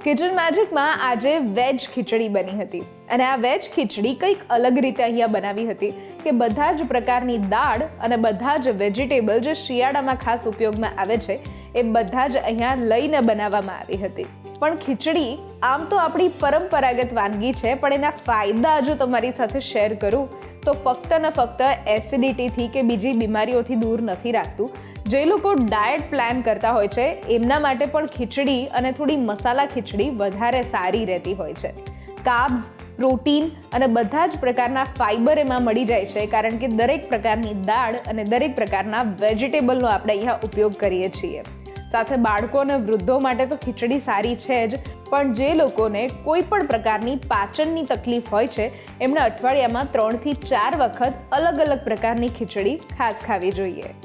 Kitchen મેજિકમાં આજે veg ખીચડી બની હતી અને આ વેજ ખીચડી કંઈક અલગ રીતે અહીંયા બનાવી હતી કે બધા જ પ્રકારની દાળ અને બધા જ વેજીટેબલ જે શિયાળામાં ખાસ ઉપયોગમાં આવે છે એ બધા જ અહીંયા લઈને બનાવવામાં આવી હતી. પણ ખીચડી આમ તો આપણી પરંપરાગત વાનગી છે, પણ એના ફાયદા જો તમારી સાથે શેર કરું તો ફક્ત ને ફક્ત એસિડિટીથી કે બીજી બીમારીઓથી દૂર નથી રાખતું. જે લોકો ડાયટ પ્લાન કરતા હોય છે એમના માટે પણ ખીચડી અને થોડી મસાલા ખીચડી વધારે સારી રહેતી હોય છે. કાર્બ્સ, પ્રોટીન અને બધા જ પ્રકારના ફાઇબર એમાં મળી જાય છે, કારણ કે દરેક પ્રકારની દાળ અને દરેક પ્રકારના વેજીટેબલનો આપણે અહીંયા ઉપયોગ કરીએ છીએ. સાથે બાળકો અને વૃદ્ધો માટે તો ખીચડી સારી છે જ, પણ જે લોકોને કોઈ પણ પ્રકારની પાચનની તકલીફ હોય છે એમણે અઠવાડિયામાં 3 થી 4 વખત અલગ અલગ પ્રકારની ખીચડી ખાસ ખાવી જોઈએ.